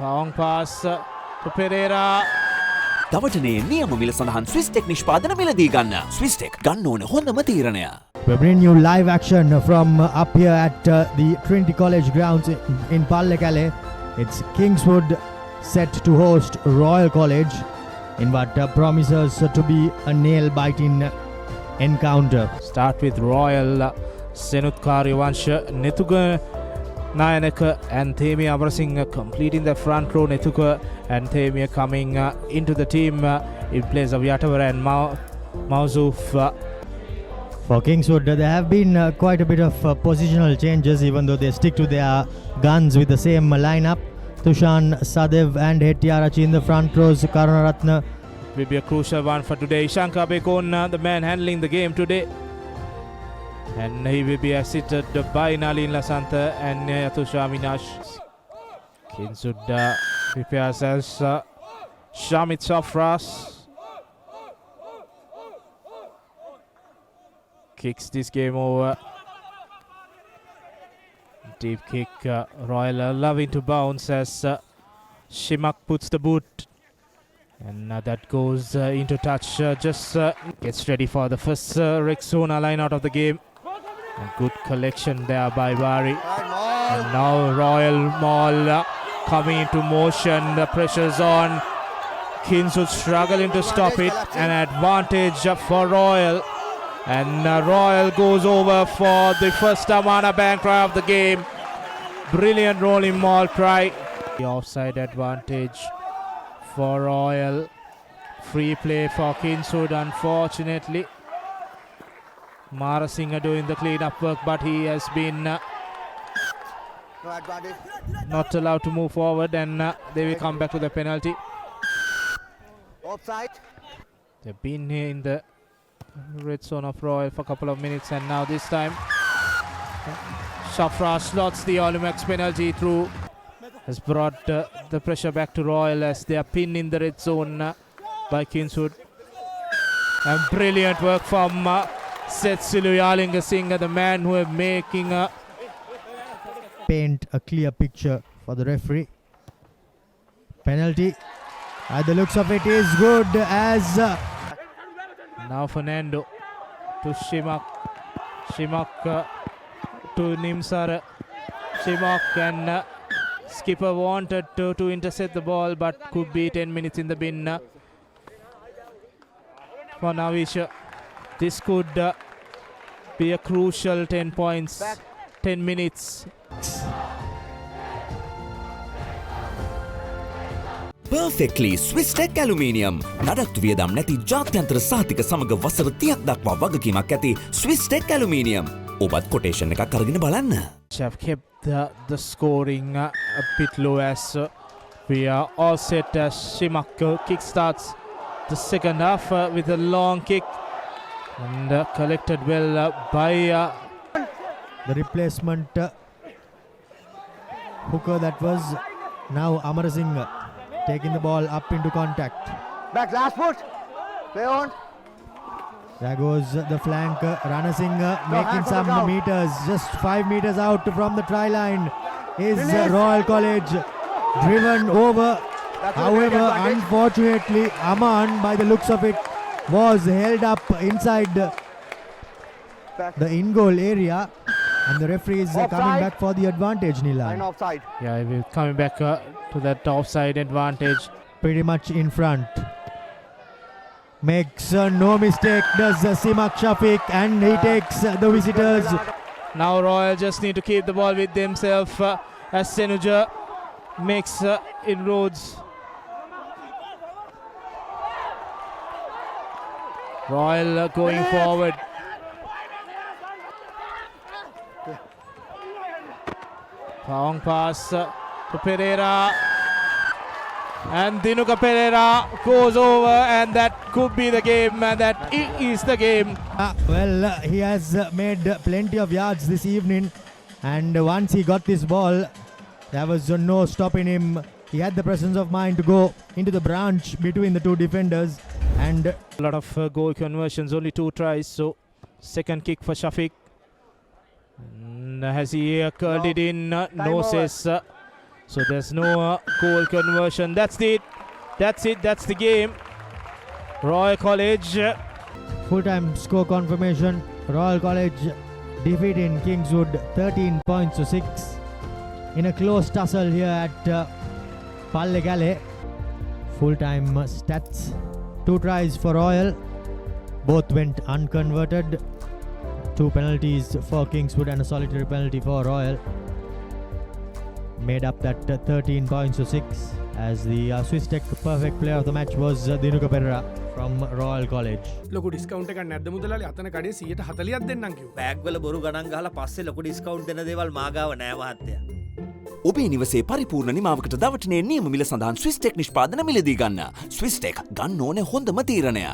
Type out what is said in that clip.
Long pass to Pereira. දවටනේ නියම මිල සඳහන් ස්විස්ටෙක් නිෂ්පාදන මිලදී ගන්න. ස්විස්ටෙක් ගන්න ඕන හොඳම තීරණය. We bring you live action from up here at the Trinity College grounds in Pallekele. It's Kingswood set to host Royal College in what promises to be a nail-biting encounter. Start with Royal, Senut Karyawansha, Netuga Nayanaka and Themia Amarasinghe completing the front row. Netuga and Themia coming into the team in place of Yatavara and Mausuf. For Kingswood, there have been quite a bit of positional changes, even though they stick to their guns with the same lineup. Tushan, Sadev and Hettiarachi in the front rows. Karunaratne Will be a crucial one for today. Shankar Bekon, the man handling the game today. And he will be assisted by Nalin Lasantha and Yatusha Minash. Kingswood prepares as Shamit Safras. Kicks this game over. Deep kick. Royal loving to bounce as Shimak puts the boot. And that goes into touch. Just gets ready for the first Rexona line out of the game. A good collection there by Bari. And now Royal Mall coming into motion. The pressure's on. Kingswood struggling to stop it. An advantage for Royal. And Royal goes over for the first Amana Bank try of the game. Brilliant rolling Mall try. The offside advantage for Royal. Free play for Kingswood, unfortunately. Marasinghe doing the clean-up work, but he has been not allowed to move forward, and they will come back to the penalty. Offside. They've been here in the red zone of Royal for a couple of minutes, and now this time Shafra slots the Olimax penalty through. Has brought the pressure back to Royal as they are pinned in the red zone by Kingswood. And brilliant work from Seth Siluyalingasinghe, the man who is making a paint a clear picture for the referee. Penalty. At the looks of it is good as now Fernando to Shimak. Shimak to Nimsar. Shimak and skipper wanted to intercept the ball, but could be 10 minutes in the bin for Navisha. This could be a crucial 10 points, 10 minutes. Perfectly Swisstech Aluminium. නඩත්තු වියදම් නැති ජාත්‍යන්තර සහතික සමග වසර 30ක් දක්වා වගකීමක් ඇති Swisstech Aluminium. ඔබත් කොටේෂන් එකක් අරගෙන බලන්න. Have kept the scoring a bit low as we are all set as Shimak kickstarts the second half with a long kick and collected well by the replacement hooker that was now Amarasinghe taking the ball up into contact. Back last foot. Play on. There goes the flank. Ranasinghe making some meters, just 5 meters out from the try line is Royal College driven over. However, unfortunately, Aman, by the looks of it, was held up inside the in-goal area, and the referee is coming back for the advantage, Nilan. Offside. Yeah, we're coming back to that offside advantage. Pretty much in front. Makes no mistake, does Simak Shafiq, and he takes the visitors. Now Royal just need to keep the ball with themselves as Senuja makes inroads. Royal going forward. Long pass to Pereira. And Dinuka Pereira goes over, and that could be the game, and that is the game. He has made plenty of yards this evening, and once he got this ball, there was no stopping him. He had the presence of mind to go into the branch between the two defenders, and a lot of goal conversions, only 2 tries, so second kick for Shafiq. And has he curled it in? No, says So there's no goal conversion. That's it. That's the game. Royal College. Full-time score confirmation. Royal College defeating Kingswood 13 points to 6 in a close tussle here at Pallegale. Full-time stats. 2 tries for Royal. Both went unconverted. 2 penalties for Kingswood and a solitary penalty for Royal. Made up that 13 points to 6 as the Swiss Tech perfect player of the match was Dinuka Pereira from Royal College. ලොකු discount එකක් නැද්ද මුදලාලි අතන කඩේ 140ක් දෙන්නම් කිව්වා. Bag වල බොරු ගණන් ගහලා පස්සේ ලොකු ඩිස්කවුන්ට් දෙන දේවල් මාගාව නෑ මහත්තයා. ඔබේ නිවසේ පරිපූර්ණ නිමාවකට දවටනේ නියම මිල සඳහන් ස්විස් ටෙක් නිෂ්පාදන මිලදී ගන්න. ස්විස් ටෙක් ගන්න ඕනේ හොඳම තීරණය.